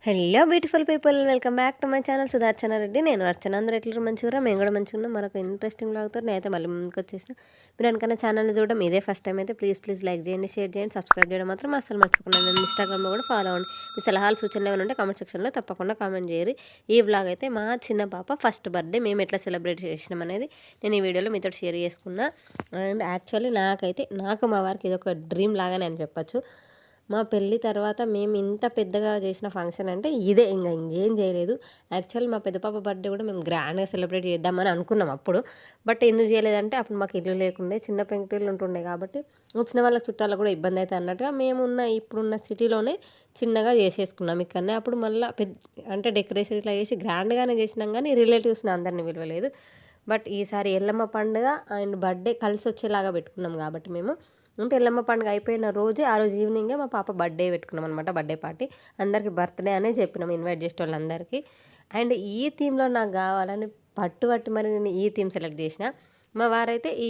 Hello beautiful people, welcome back to my channel Sudharchana Reddy. నేను అర్చన. అందరూ ఎట్లా మంచిగా, మేము కూడా మంచిగా ఉన్నాం. మరొక ఇంట్రెస్టింగ్ లాగుతారు. నేనైతే మళ్ళీ ముందుకు వచ్చేసిన. మీరు అనుకున్న ఛానల్ని చూడడం ఇదే ఫస్ట్ టైం అయితే ప్లీజ్ లైక్ చేయండి, షేర్ చేయండి, సబ్స్క్రైబ్ చేయడం మాత్రం అసలు మర్చిపోకుండా. నేను ఇన్స్టాగ్రామ్లో కూడా ఫాలో అవ్వండి. మీ సలహాలు సూచనలు ఏమైనా ఉంటే కామెంట్ సెక్షన్లో తప్పకుండా కామెంట్ చేయరు. ఈ బ్లాగ్ అయితే మా చిన్న పాప ఫస్ట్ బర్త్డే మేము ఎట్లా సెలబ్రేట్ చేసినాం అనేది నేను ఈ వీడియోలో మీతో షేర్ చేసుకున్నా. అండ్ యాక్చువల్లీ నాకు మా వారికి ఇది ఒక డ్రీమ్ లాగానే అని చెప్పచ్చు. మా పెళ్ళి తర్వాత మేము ఇంత పెద్దగా చేసిన ఫంక్షన్ అంటే ఇదే, ఇంకేం చేయలేదు. యాక్చువల్ మా పెద్ద పాప బర్త్డే కూడా మేము గ్రాండ్గా సెలబ్రేట్ చేద్దామని అనుకున్నాం అప్పుడు. బట్ ఎందుకు చేయలేదంటే అప్పుడు మాకు ఇల్లు లేకుండే, చిన్న పెంకుటిల్లు ఉంటుండే కాబట్టి వచ్చిన వాళ్ళకి చుట్టాలకు కూడా ఇబ్బంది అవుతుంది అన్నట్టుగా ఇప్పుడున్న సిటీలోనే చిన్నగా చేసేసుకున్నాం ఇక్కడనే. అప్పుడు మళ్ళీ అంటే డెకరేషన్ ఇట్లా చేసి గ్రాండ్గానే చేసినాం, కానీ రిలేటివ్స్ని అందరినీ విలువలేదు. బట్ ఈసారి ఎల్లమ్మ పండుగ అండ్ బర్త్డే కలిసి వచ్చేలాగా పెట్టుకున్నాం కాబట్టి మేము అంటే ఎల్లమ్మ పండుగ అయిపోయిన ఆ రోజు ఈవినింగే మా పాప బర్త్డే పెట్టుకున్నాం అనమాట. బర్త్డే పార్టీ అందరికీ బర్త్డే అనే చెప్పినాం ఇన్వైట్ చేసే వాళ్ళందరికీ. అండ్ ఈ థీమ్లో నాకు కావాలని పట్టుబట్టి మరి నేను ఈ థీమ్ సెలెక్ట్ చేసిన. మా వారైతే ఈ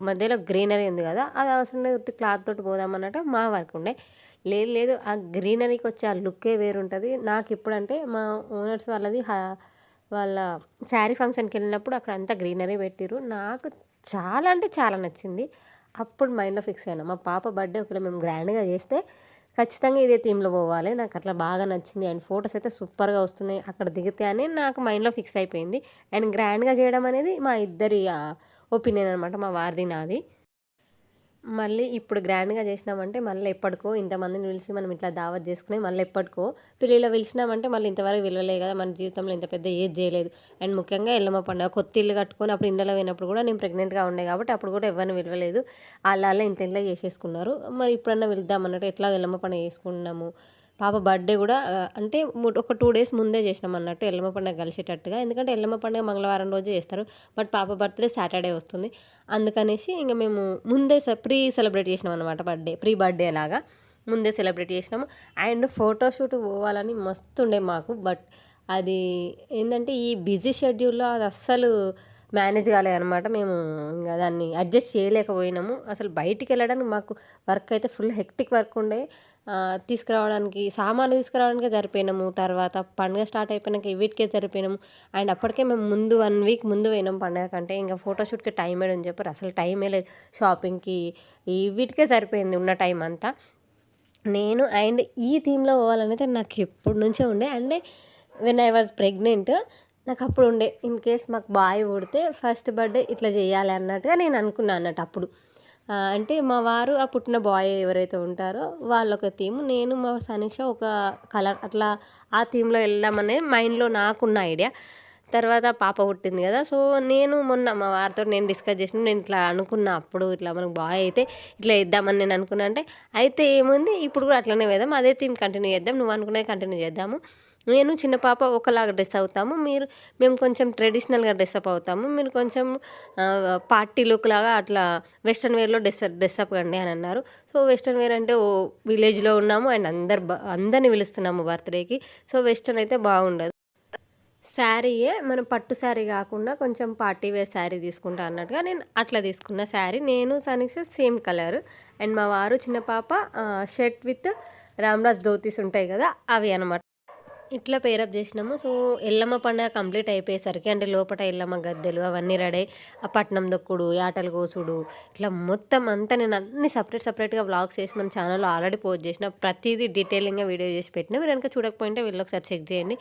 మధ్యలో గ్రీనరీ ఉంది కదా, అది అవసరం లేదు, క్లాత్ తోటి పోదామన్నట్టు మా వారికి ఉండే. లేదు ఆ గ్రీనరీకి వచ్చే ఆ లుక్కే వేరుంటుంది. నాకు ఇప్పుడంటే మా ఓనర్స్ వాళ్ళ శారీ ఫంక్షన్కి వెళ్ళినప్పుడు అక్కడ అంతా గ్రీనరీ పెట్టిరు. నాకు చాలా అంటే చాలా నచ్చింది. అప్పుడు మైండ్లో ఫిక్స్ అయినా మా పాప బర్త్డే ఒకవేళ మేము గ్రాండ్గా చేస్తే ఖచ్చితంగా ఇదే థీమ్లో పోవాలి. నాకు అట్లా బాగా నచ్చింది. అండ్ ఫొటోస్ అయితే సూపర్గా వస్తున్నాయి అక్కడ దిగితే అని నాకు మైండ్లో ఫిక్స్ అయిపోయింది. అండ్ గ్రాండ్గా చేయడం అనేది మా ఇద్దరి ఒపీనియన్ అనమాట, మా వారిది నాది. మళ్ళీ ఇప్పుడు గ్రాండ్గా చేసినామంటే మళ్ళీ ఎప్పటికో ఇంతమందిని పిలిచి మనం ఇట్లా దావత్ చేసుకుని మళ్ళీ ఎప్పటికో పెళ్ళిలో పిలిచినామంటే మళ్ళీ ఇంతవరకు విలువలే కదా, మన జీవితంలో ఇంత పెద్ద ఏజ్ చేయలేదు. అండ్ ముఖ్యంగా ఎల్లమ్మ పండుగ కొత్త ఇల్లు కట్టుకొని అప్పుడు ఇంట్లో పోయినప్పుడు కూడా నేను ప్రెగ్నెంట్గా ఉండే కాబట్టి అప్పుడు కూడా ఎవరిని విలువలేదు. వాళ్ళ ఇంట్లో చేసేసుకున్నారు. మరి ఇప్పుడన్నా వెళ్దాం అన్నట్టు ఎట్లా ఎల్లమ్మ పండుగ చేసుకున్నాము. పాప బర్త్డే కూడా అంటే ఒక 2 డేస్ ముందే చేసినాం అన్నట్టు ఎల్లమ్మ పండుగ కలిసేటట్టుగా. ఎందుకంటే ఎల్లమ్మ పండుగ మంగళవారం రోజే చేస్తారు, బట్ పాప బర్త్డే సాటర్డే వస్తుంది. అందుకనేసి ఇంకా మేము ముందే ప్రీ సెలబ్రేట్ చేసినాం అనమాట. ప్రీ బర్త్డే లాగా ముందే సెలబ్రేట్ చేసినాము. అండ్ ఫోటోషూట్ పోవాలని మస్తు ఉండే మాకు. బట్ అది ఏంటంటే ఈ బిజీ షెడ్యూల్లో అది అస్సలు మేనేజ్ కాలేదనమాట. మేము ఇంకా దాన్ని అడ్జస్ట్ చేయలేకపోయినాము. అసలు బయటికి వెళ్ళడానికి మాకు వర్క్ అయితే ఫుల్ హెక్టిక్ వర్క్ ఉండే. సామాన్లు తీసుకురావడానికే సరిపోయినాము. తర్వాత పండుగ స్టార్ట్ అయిపోయినాక వీటికే సరిపోయినాము. అండ్ అప్పటికే మేము 1 వీక్ ముందు పోయినాం పండుగ కంటే. ఇంకా ఫోటోషూట్కి టైం ఏడని చెప్పారు, అసలు టైమే లేదు. షాపింగ్కి వీటికే సరిపోయింది ఉన్న టైం అంతా. నేను అండ్ ఈ థీమ్లో పోవాలనైతే నాకు ఎప్పటి నుంచో ఉండే. And when I was pregnant నాకు అప్పుడు ఉండే, ఇన్ కేస్ మాకు బాయ్ పుడితే ఫస్ట్ బర్త్డే ఇట్లా చేయాలి అన్నట్టుగా నేను అనుకున్నాను అన్నట్టు అప్పుడు. అంటే మా వారు ఆ పుట్టిన బాయ్ ఎవరైతే ఉంటారో వాళ్ళొక థీమ్, నేను మా సనీష ఒక కలర్, అట్లా ఆ థీమ్లో వెళ్దామనేది మైండ్లో నాకున్న ఐడియా. తర్వాత పాప పుట్టింది కదా, సో నేను మొన్న మా వారితో నేను డిస్కస్ చేసిన, నేను ఇట్లా అనుకున్నా అప్పుడు, ఇట్లా మనకు బాయ్ అయితే ఇట్లా ఇద్దామని నేను అనుకున్నా. అంటే అయితే ఏముంది, ఇప్పుడు కూడా అట్లనే వేద్దాం, అదే థీమ్ కంటిన్యూ చేద్దాం, నువ్వు అనుకునేది కంటిన్యూ చేద్దాము. నేను చిన్న పాప ఒకలాగా డ్రెస్ అవుతాము, మేము కొంచెం ట్రెడిషనల్గా డ్రెస్అప్ అవుతాము, మీరు కొంచెం పార్టీ లుక్ లాగా అట్లా వెస్ట్రన్ వేర్లో డ్రెస్అప్ కండి అని అన్నారు. సో వెస్ట్రన్ వేర్ అంటే విలేజ్లో ఉన్నాము అండ్ అందరిని పిలుస్తున్నాము బర్త్డేకి. సో వెస్ట్రన్ అయితే బాగుండదు. శారీయే మనం పట్టు శారీ కాకుండా కొంచెం పార్టీ వేర్ శారీ తీసుకుంటా అన్నట్టుగా నేను అట్లా తీసుకున్న శారీ. నేను సనీష సేమ్ కలర్. అండ్ మా వారు చిన్న పాప షర్ట్ విత్ రామ్రాజ్ ధోతీస్ ఉంటాయి కదా, అవి అనమాట. ఇట్లా పేరప్ చేసినాము. సో ఎల్లమ్మ పండుగ కంప్లీట్ అయిపోయేసరికి అంటే లోపల ఎల్లమ్మ గద్దెలు అవన్నీ రెడీ, ఆ పట్నం దొక్కుడు, యాటలు కోసుడు, ఇట్లా మొత్తం అంతా నేను అన్ని సపరేట్గా వ్లాగ్స్ చేసి మన ఛానల్లో ఆల్రెడీ పోస్ట్ చేసిన. ప్రతిదీ డీటెయిలింగ్గా వీడియో చేసి పెట్టిన. మీరు కనుక చూడకపోయింటే వీళ్ళు ఒకసారి చెక్ చేయండి.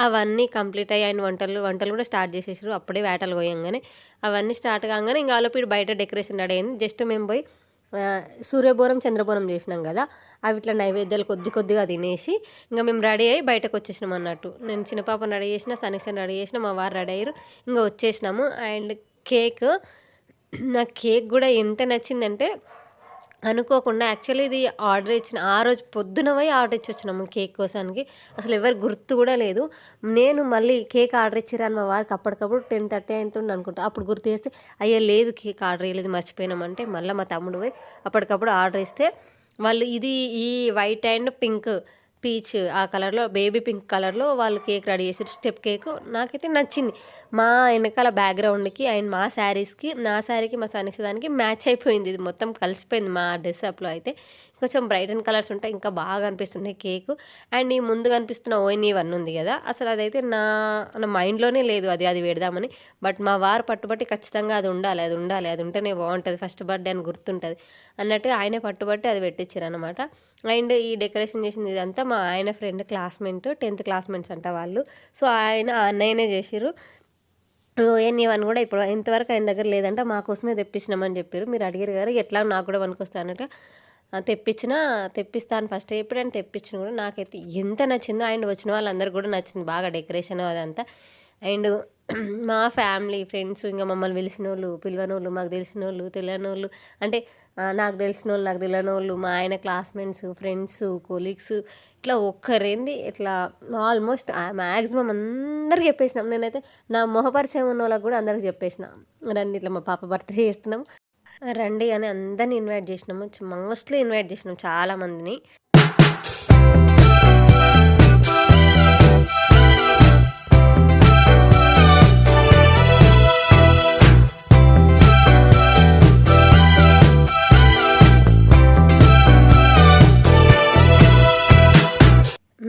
అవన్నీ కంప్లీట్ అయ్యి ఆయన వంటలు కూడా స్టార్ట్ చేసేసారు అప్పుడే వేటలు పోయంగానే. అవన్నీ స్టార్ట్ కాగానే ఇంకా ఆలోపు బయట డెకరేషన్ రెడీ అయింది. జస్ట్ మేము పోయి సూర్యబోరం చంద్రబోరం చేసినాం కదా, అవి ఇట్లా నైవేద్యాలు కొద్దిగా తినేసి ఇంకా మేము రెడీ అయ్యి బయటకు వచ్చేసినాం అన్నట్టు. నేను చిన్న పాపను రెడీ చేసిన, సనీక్షని రెడీ చేసిన, మా వారు రెడీ అయ్యారు, ఇంకా వచ్చేసినాము. అండ్ నాకు కేక్ కూడా ఎంత నచ్చిందంటే అనుకోకుండా, యాక్చువల్లీ ఇది ఆర్డర్ ఇచ్చిన ఆ రోజు పొద్దున పోయి ఆర్డర్ ఇచ్చి వచ్చినాము కేక్ కోసానికి. అసలు ఎవరు గుర్తు కూడా లేదు. నేను మళ్ళీ కేక్ ఆర్డర్ ఇచ్చిరాను మా వారికి అప్పటికప్పుడు 10:30 అవుతుంది అనుకుంటా. అప్పుడు గుర్తు చేస్తే అయ్యా లేదు కేక్ ఆర్డర్ వేయలేదు మర్చిపోయినామంటే మళ్ళీ మా తమ్ముడు పోయి అప్పటికప్పుడు ఆర్డర్ ఇస్తే వాళ్ళు ఈ వైట్ అండ్ పింక్ పీచ్ ఆ కలర్లో, బేబీ పింక్ కలర్లో వాళ్ళు కేక్ రెడీ చేసారు, స్టెప్ కేక్. నాకైతే నచ్చింది. మా వెనకాల బ్యాక్గ్రౌండ్కి అండ్ మా శారీస్కి, నా శారీకి మా సనీక్ష దానికి మ్యాచ్ అయిపోయింది. ఇది మొత్తం కలిసిపోయింది మా డ్రెస్అప్లో అయితే. కొంచెం బ్రైట్ అండ్ కలర్స్ ఉంటాయి, ఇంకా బాగా అనిపిస్తున్నాయి కేకు. అండ్ ఈ ముందు కనిపిస్తున్న ONE1 ఉంది కదా, అసలు అదైతే నా నా మైండ్లోనే లేదు అది పెడదామని. బట్ మా వారు పట్టుబట్టి ఖచ్చితంగా అది ఉండాలి, అది ఉండాలి, అది ఉంటేనే బాగుంటుంది, ఫస్ట్ బర్త్డే అని గుర్తుంటుంది అన్నట్టుగా ఆయనే పట్టుబట్టి అది పెట్టించారనమాట. అండ్ ఈ డెకరేషన్ చేసింది ఇదంతా మా ఆయన ఫ్రెండ్ క్లాస్మేట్, 10th క్లాస్మేట్స్ అంట వాళ్ళు. సో అన్నయ్యనే చేసిర్రు. ONE1 కూడా ఇప్పుడు ఇంతవరకు ఆయన దగ్గర లేదంట, మా కోసమే తెప్పించినామని చెప్పారు. మీరు అడిగారు కదా, ఎట్లా నాకు కూడా పనికొస్తా అన్నట్టు తెప్పిస్తాను ఫస్ట్ ఎప్పుడైనా తెప్పించిన కూడా నాకైతే ఎంత నచ్చిందో. అండ్ వచ్చిన వాళ్ళందరూ కూడా నచ్చింది బాగా డెకరేషన్ అదంతా. అండ్ మా ఫ్యామిలీ ఫ్రెండ్స్, ఇంకా మమ్మల్ని పిలిచినోళ్ళు పిలవనోళ్ళు, మాకు తెలిసినోళ్ళు తెలియనోళ్ళు, అంటే నాకు తెలిసినోళ్ళు నాకు తెలియనోళ్ళు, మా ఆయన క్లాస్మేట్స్, ఫ్రెండ్స్, కొలీగ్స్, ఇట్లా ఒక్కరేంది ఇట్లా ఆల్మోస్ట్ మ్యాక్సిమం అందరికి చెప్పేసినాం. నేనైతే నా మొహపరిచయం ఉన్న వాళ్ళకి కూడా అందరికి చెప్పేసిన, రండి ఇట్లా మా పాప బర్త్డే చేస్తున్నాం రండి అని అందరిని ఇన్వైట్ చేసినాము. మోస్ట్లీ ఇన్వైట్ చేసినాం చాలామందిని.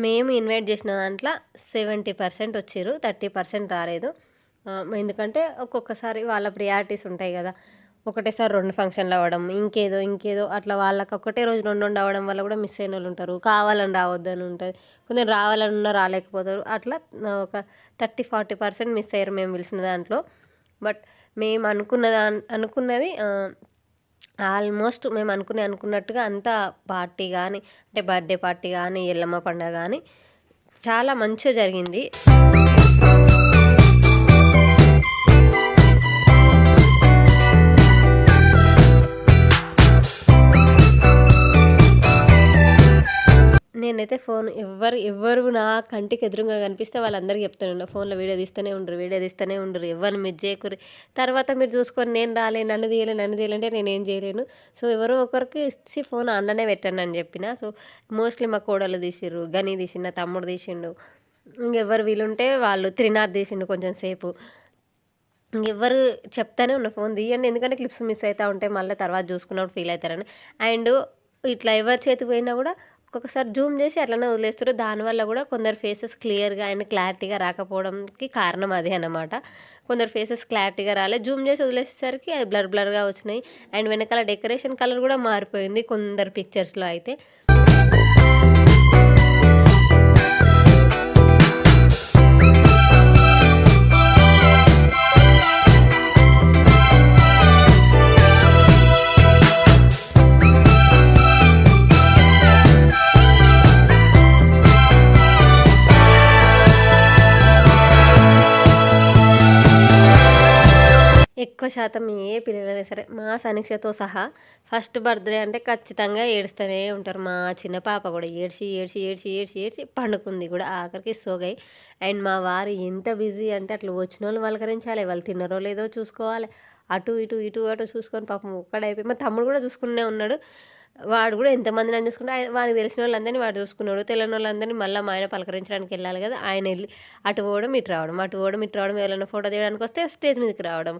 మేము ఇన్వైట్ చేసిన దాంట్లో 70% వచ్చారు, 30% రాలేదు. ఎందుకంటే ఒక్కొక్కసారి వాళ్ళ ప్రియారిటీస్ ఉంటాయి కదా, ఒకటేసారి 2 ఫంక్షన్లు అవ్వడం, ఇంకేదో అట్లా వాళ్ళకి ఒకటే రోజు 2 అవ్వడం వల్ల కూడా మిస్ అయిన వాళ్ళు ఉంటారు, కావాలని రావద్దని ఉంటుంది, కొంచెం రావాలన్నా రాలేకపోతారు. అట్లా ఒక 30-40% మిస్ అయ్యారు మేము పిలిచిన దాంట్లో. బట్ మేము అనుకున్నది ఆల్మోస్ట్ మేము అనుకున్నట్టుగా అంతా పార్టీ కానీ, అంటే బర్త్డే పార్టీ కానీ, ఎల్లమ్మ పండుగ కానీ చాలా మంచిగా జరిగింది. నేనైతే ఫోన్ ఎవ్వరు నా కంటికి ఎదురుగా కనిపిస్తే వాళ్ళందరికీ చెప్తాను, ఫోన్లో వీడియో తీస్తూనే ఉండరు, ఎవరిని మీరు చేయకూరి, తర్వాత మీరు చూసుకొని నేను రాలే, నన్ను తీయాలంటే నేనేం చేయలేను. సో ఎవరో ఒకరికి ఇచ్చి ఫోన్ అందులోనే పెట్టండి అని చెప్పిన. సో మోస్ట్లీ మా కోడలు తీసిర్రు, గని తీసిన, నా తమ్ముడు తీసిండు, ఇంకెవ్వరు వీలుంటే వాళ్ళు త్రినాథ్ తీసిండు కొంచెం సేపు. ఇంకెవ్వరు చెప్తానే ఉన్న ఫోన్ తీయండి, ఎందుకంటే క్లిప్స్ మిస్ అవుతూ ఉంటాయి, మళ్ళీ తర్వాత చూసుకున్నప్పుడు ఫీల్ అవుతారని. అండ్ ఇట్లా ఎవరి చేతి పోయినా కూడా ఒక్కొక్కసారి జూమ్ చేసి అట్లనే వదిలేస్తారు. దానివల్ల కూడా కొందరు ఫేసెస్ క్లియర్గా అండ్ క్లారిటీగా రాకపోవడానికి కారణం అదే అన్నమాట. కొందరు ఫేసెస్ క్లారిటీగా రాలే, జూమ్ చేసి వదిలేసేసరికి అది బ్లర్గా వచ్చినాయి. అండ్ వెనకాల డెకరేషన్ కలర్ కూడా మారిపోయింది కొందరు పిక్చర్స్లో అయితే. ఎక్కువ శాతం ఏ పిల్లలైనా సరే మా సమీక్షతో సహా ఫస్ట్ బర్త్డే అంటే ఖచ్చితంగా ఏడుస్తూనే ఉంటారు. మా చిన్న పాప కూడా ఏడ్చి పండుకుంది కూడా, ఆఖరికి సోగాయి. అండ్ మా వారు ఎంత బిజీ అంటే అట్లా వచ్చిన వాళ్ళు పలకరించాలి, వాళ్ళు తిన్నారో లేదో చూసుకోవాలి, అటు చూసుకొని పాపం ఒక్కడైపోయి. మా తమ్ముడు కూడా చూసుకునే ఉన్నాడు, వాడు కూడా ఎంతమంది నన్ను చూసుకుంటే వాడికి తెలిసిన వాళ్ళందరినీ వాడు చూసుకున్నాడు, తెలియని వాళ్ళందరినీ మళ్ళీ మా ఆయన పలకరించడానికి వెళ్ళాలి కదా, ఆయన వెళ్ళి అటు పోవడం ఇటు రావడం, ఎవరైనా ఫోటో తీయడానికి వస్తే స్టేజ్ మీదకి రావడం,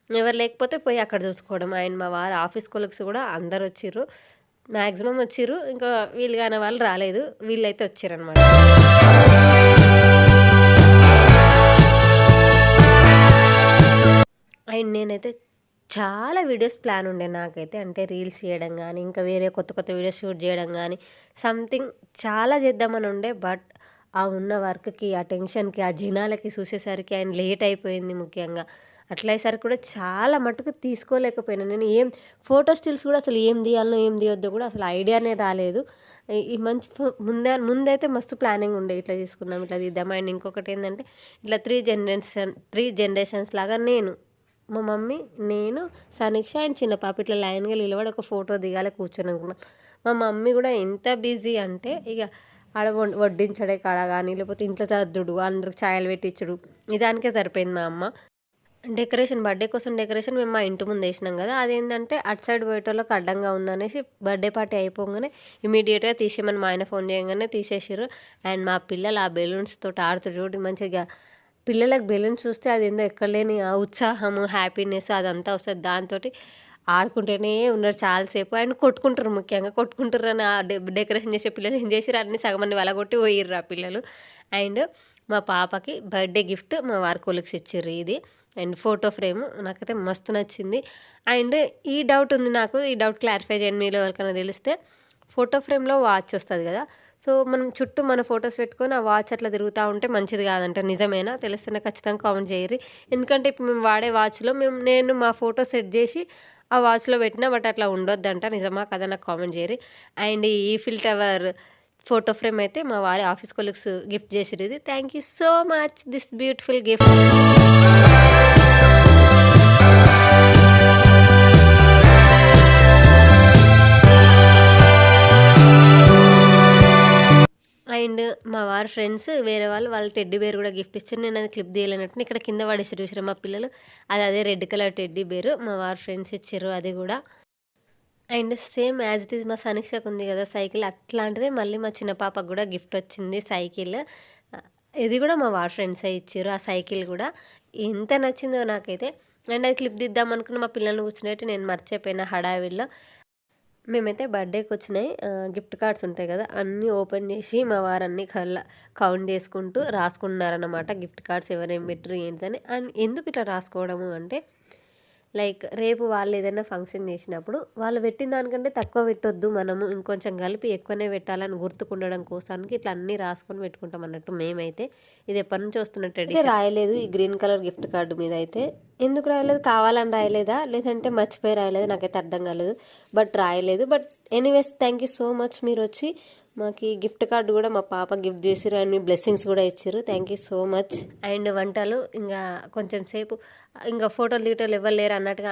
ఎవరు లేకపోతే పోయి అక్కడ చూసుకోవడం. ఆయన మా వారు ఆఫీస్ కొలీగ్స్ కూడా అందరు వచ్చిర్రు, మ్యాక్సిమం వచ్చిర్రు, ఇంకా వీళ్ళు కాని వాళ్ళు రాలేదు, వీళ్ళైతే వచ్చారనమాట. అండ్ నేనైతే చాలా వీడియోస్ ప్లాన్ ఉండే నాకైతే, అంటే రీల్స్ చేయడం కానీ, ఇంకా వేరే కొత్త వీడియోస్ షూట్ చేయడం కానీ, సంథింగ్ చాలా చేద్దామని ఉండే. బట్ ఆ ఉన్న వర్క్కి, ఆ టెన్షన్కి, ఆ జనాలకి చూసేసరికి ఆయన లేట్ అయిపోయింది. ముఖ్యంగా అట్లా అయ్యేసరికి కూడా చాలా మటుకు తీసుకోలేకపోయినా నేను. ఫోటో స్టిల్స్ కూడా అసలు ఏం తీయాలనో ఏం తీయొద్దో కూడా అసలు ఐడియానే రాలేదు. ఈ మంచి ముందైతే మస్తు ప్లానింగ్ ఉండే, ఇట్లా తీసుకుందాం, ఇట్లా తీద్దాం. అండ్ ఇంకొకటి ఏంటంటే ఇట్లా 3 జనరేషన్స్ లాగా మా మమ్మీ, నేను, సమీక్ష అండ్ చిన్న పాప ఇట్లా లైన్గా నిలబడి ఒక ఫోటో దిగాలి కూర్చొని అనుకున్నాం. మా మమ్మీ కూడా ఎంత బిజీ అంటే ఇక ఆడ వడ్డించడే కాడ కానీ, లేకపోతే ఇంట్లో సర్దుడు, అందరికి ఛాయలు పెట్టించుడు, ఇదానికే సరిపోయింది. మా అమ్మ బర్త్డే కోసం డెకరేషన్ మేము మా ఇంటి ముందు వేసినాం కదా, అదేంటంటే అటు సైడ్ పోయేటోళ్ళకి అడ్డంగా ఉందనేసి బర్త్డే పార్టీ అయిపోగానే ఇమీడియట్గా తీసేయమని మా ఆయన ఫోన్ చేయగానే తీసేసారు. అండ్ మా పిల్లలు ఆ బెలూన్స్ తోటి ఆడుతూ చూడు మంచిగా, పిల్లలకు బెలూన్స్ చూస్తే అది ఏందో ఎక్కడ లేని ఉత్సాహము, హ్యాపీనెస్ అదంతా వస్తుంది. దాంతో ఆడుకుంటూనే ఉన్నారు చాలాసేపు. అండ్ కొట్టుకుంటారు, ముఖ్యంగా కొట్టుకుంటారు అని డెకరేషన్ చేసే పిల్లలు ఏం చేసిర్రు, అన్ని సగమన్ని వెలగొట్టి పోయిర్రు ఆ పిల్లలు. అండ్ మా పాపకి బర్త్డే గిఫ్ట్ మా వారి కొలిక్స్ ఇచ్చిర్రు ఇది. అండ్ ఫోటో ఫ్రేమ్ నాకైతే మస్తు నచ్చింది. అండ్ ఈ డౌట్ ఉంది నాకు, ఈ డౌట్ క్లారిఫై చేయండి మీలో ఎవరికైనా తెలిస్తే. ఫోటో ఫ్రేమ్లో వాచ్ వస్తుంది కదా, సో మనం చుట్టూ మన ఫొటోస్ పెట్టుకొని ఆ వాచ్ అట్లా తిరుగుతూ ఉంటే మంచిది కాదంట, నిజమేనా? తెలిస్తే ఖచ్చితంగా కామెంట్ చేయరు. ఎందుకంటే ఇప్పుడు మేము వాడే వాచ్లో నేను మా ఫోటో సెట్ చేసి ఆ వాచ్లో పెట్టినా, బట్ అట్లా ఉండొద్దంట, నిజమా కదా? నాకు కామెంట్ చేయరు. అండ్ ఈ ఈఫిల్ టవర్ ఫోటో ఫ్రేమ్ అయితే మా వారి ఆఫీస్ కొలీగ్స్ గిఫ్ట్ చేసిరు. ఇది thank you so much this beautiful gift. And మా వారి ఫ్రెండ్స్ వేరే వాళ్ళ టెడ్డీ బేర్ కూడా గిఫ్ట్ ఇచ్చారు. నేను అది క్లిప్ తీయలేనట్టు ఇక్కడ కింద పడేసి చూసారు మా పిల్లలు. అదే రెడ్ కలర్ టెడ్డీ బేరు మా వారి ఫ్రెండ్స్ ఇచ్చారు అది కూడా. And same as it is మా సనీక్షకు ఉంది కదా సైకిల్, అట్లాంటిదే మళ్ళీ మా చిన్న పాపకు కూడా గిఫ్ట్ వచ్చింది సైకిల్. ఇది కూడా మా వారి ఫ్రెండ్సే ఇచ్చారు ఆ సైకిల్ కూడా. ఎంత నచ్చిందో నాకైతే. అండ్ అది క్లిప్ దిద్దాం అనుకున్న మా పిల్లల్ని కూర్చున్నట్టు నేను మర్చిపోయిన హడావిడిలో. మేమైతే బర్త్డేకి వచ్చినాయి గిఫ్ట్ కార్డ్స్ ఉంటాయి కదా, అన్నీ ఓపెన్ చేసి మా వారన్నీ కౌంట్ చేసుకుంటూ రాసుకుంటున్నారన్నమాట గిఫ్ట్ కార్డ్స్ ఎవరేం పెట్టరు ఏంటని. అండ్ ఎందుకు ఇట్లా రాసుకోవడము అంటే, లైక్ రేపు వాళ్ళు ఏదైనా ఫంక్షన్ చేసినప్పుడు వాళ్ళు పెట్టిన దానికంటే తక్కువ పెట్టొద్దు, మనము ఇంకొంచెం కలిపి ఎక్కువనే పెట్టాలని గుర్తుకుండడం కోసానికి ఇట్లా అన్నీ రాసుకొని పెట్టుకుంటాం అన్నట్టు. మేమైతే ఇది ఎప్పటి నుంచి వస్తున్న ట్రెడిషన్. రాయలేదు ఈ గ్రీన్ కలర్ గిఫ్ట్ కార్డు మీద అయితే. ఎందుకు రాయలేదు, కావాలని రాయలేదా లేదంటే మర్చిపోయి రాయలేదు నాకైతే అర్థం కాలేదు, బట్ రాయలేదు. But anyways thank you so much, మీరు వచ్చి మాకు ఈ గిఫ్ట్ కార్డు కూడా మా పాప గిఫ్ట్ చేసారు అండ్ మీ బ్లెస్సింగ్స్ కూడా ఇచ్చారు. Thank you so much. And వంటలు ఇంకా కొంచెం సేపు ఇంకా ఫోటోలు దిగటోళ్ళు ఎవరు లేరు అన్నట్టుగా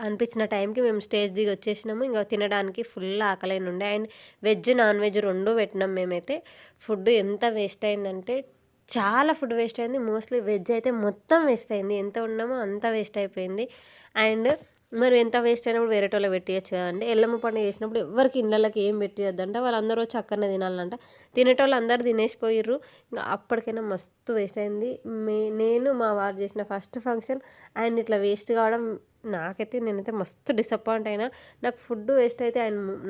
అనిపించిన టైంకి మేము స్టేజ్ దిగి వచ్చేసినాము. ఇంకా తినడానికి ఫుల్ ఆకలైన ఉండే. అండ్ వెజ్ నాన్ వెజ్ రెండూ పెట్టినాం మేమైతే. ఫుడ్ ఎంత వేస్ట్ అయిందంటే చాలా ఫుడ్ వేస్ట్ అయింది. మోస్ట్లీ వెజ్ అయితే మొత్తం వేస్ట్ అయింది, ఎంత ఉన్నామో అంత వేస్ట్ అయిపోయింది. అండ్ మరి ఎంత వేస్ట్ అయినప్పుడు వేరే వాళ్ళకి పెట్టియచ్చు కదండి. ఎల్లమ్మ పండుగ చేసినప్పుడు ఎవరికి ఇళ్ళకి ఏం పెట్టియొద్దంట, వాళ్ళందరూ వచ్చి అక్కడనే తినాలంట. తినేటోళ్ళు అందరూ తినేసిపోయిర్రు. ఇంకా అప్పటికైనా మస్తు వేస్ట్ అయింది. నేను మా వారు చేసిన ఫస్ట్ ఫంక్షన్ అండ్ ఇట్లా వేస్ట్ కావడం నేనైతే మస్తు డిసప్పాయింట్ అయినా. నాకు ఫుడ్ వేస్ట్ అయితే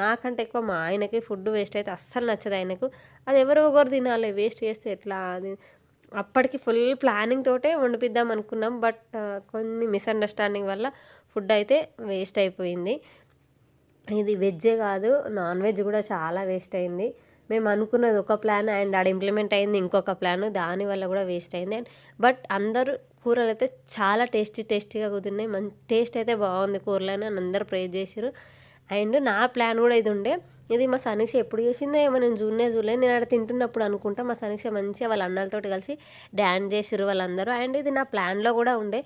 నాకంటే ఎక్కువ మా ఆయనకి ఫుడ్ వేస్ట్ అయితే అస్సలు నచ్చదు ఆయనకు. అది ఎవరో ఒకరు తినాలి, వేస్ట్ చేస్తే ఎట్లా అది. అప్పటికి ఫుల్ ప్లానింగ్ తోటే వండిపిద్దాం అనుకున్నాం, బట్ కొన్ని మిస్అండర్స్టాండింగ్ వల్ల ఫుడ్ అయితే వేస్ట్ అయిపోయింది. ఇది వెజ్జే కాదు నాన్ వెజ్ కూడా చాలా వేస్ట్ అయింది. మేము అనుకున్నది ఒక ప్లాన్ అండ్ ఆడ ఇంప్లిమెంట్ అయింది ఇంకొక ప్లాన్, దానివల్ల కూడా వేస్ట్ అయింది. అండ్ బట్ అందరూ కూరలు అయితే చాలా టేస్టీగా కుదిరినాయి. టేస్ట్ అయితే బాగుంది కూరలని అని అందరూ ప్రేజ్ చేసారు. అండ్ నా ప్లాన్ కూడా ఇది ఉండే, ఇది మా సనీక్ష ఎప్పుడు చేసిందో ఏమో నేను చూడలేదు. నేను అక్కడ తింటున్నప్పుడు అనుకుంటా మా సనీక్ష మంచిగా వాళ్ళ అన్నలతోటి కలిసి డ్యాన్స్ చేసారు వాళ్ళందరూ. అండ్ ఇది నా ప్లాన్లో కూడా ఉండే.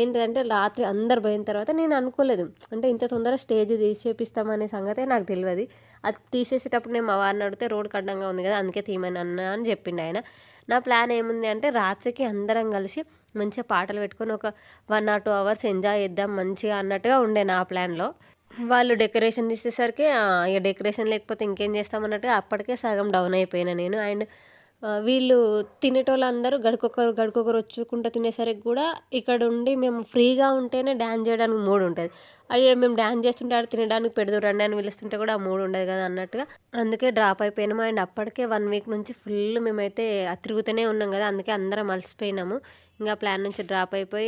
ఏంటిదంటే రాత్రి అందరు పోయిన తర్వాత నేను అనుకోలేదు అంటే ఇంత తొందరగా స్టేజ్ తీసేపిస్తామనే సంగతే నాకు తెలియదు. అది తీసేసేటప్పుడు నేను మా వారిని అడిగితే రోడ్డుకి అడ్డంగా ఉంది కదా అందుకే తీయమని అన్నా అని చెప్పిండు ఆయన. నా ప్లాన్ ఏముంది అంటే రాత్రికి అందరం కలిసి మంచిగా పాటలు పెట్టుకొని ఒక 1 or 2 hours ఎంజాయ్ చేద్దాం మంచిగా అన్నట్టుగా ఉండే నా ప్లాన్లో. వాళ్ళు డెకరేషన్ తీసేసరికి ఇక డెకరేషన్ లేకపోతే ఇంకేం చేస్తామన్నట్టుగా అప్పటికే సగం డౌన్ అయిపోయినా నేను. అండ్ వీళ్ళు తినేటోళ్ళందరూ గడికొకరు వచ్చుకుంటూ తినేసరికి కూడా ఇక్కడ ఉండి మేము ఫ్రీగా ఉంటేనే డ్యాన్స్ చేయడానికి మూడ్ ఉంటుంది. అయ్యో మేము డ్యాన్స్ చేస్తుంటే ఆడ తినడానికి పెడదు రండి అని పిలుస్తుంటే కూడా ఆ మూడ్ ఉండదు కదా అన్నట్టుగా అందుకే డ్రాప్ అయిపోయినాము. అండ్ అప్పటికే 1 week నుంచి ఫుల్ మేమైతే తిరుగుతూనే ఉన్నాం కదా, అందుకే అందరం అలసిపోయినాము. ఇంకా ప్లాన్ నుంచి డ్రాప్ అయిపోయి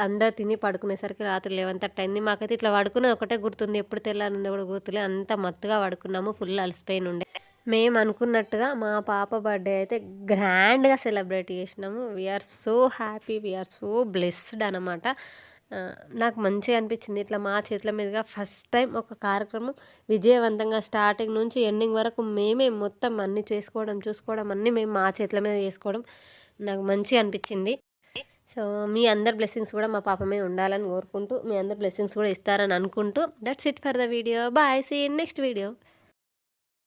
అందరు తిని పడుకునేసరికి రాత్రి 11:30 అయింది. మాకైతే ఇట్లా పడుకునేది ఒకటే గుర్తుంది, ఎప్పుడు తెల్లారిందో కూడా గుర్తులేదు. అంత మత్తుగా పడుకున్నాము, ఫుల్ అలసిపోయిన ఉండే. మేము అనుకున్నట్టుగా మా పాప బర్త్డే అయితే గ్రాండ్గా సెలబ్రేట్ చేసినాము. We're so happy, we're so blessed అనమాట. నాకు మంచిగా అనిపించింది ఇట్లా మా చేతుల మీదుగా ఫస్ట్ టైం ఒక కార్యక్రమం విజయవంతంగా స్టార్టింగ్ నుంచి ఎండింగ్ వరకు మేమే మొత్తం అన్నీ చూసుకోవడం అన్నీ మేము మా చేతుల మీద చేసుకోవడం నాకు మంచిగా అనిపించింది. సో మీ అందరి బ్లెస్సింగ్స్ కూడా మా పాప మీద ఉండాలని కోరుకుంటూ, మీ అందరి బ్లెస్సింగ్స్ కూడా ఇస్తారని అనుకుంటూ, that's it for the video. Bye, see in next video.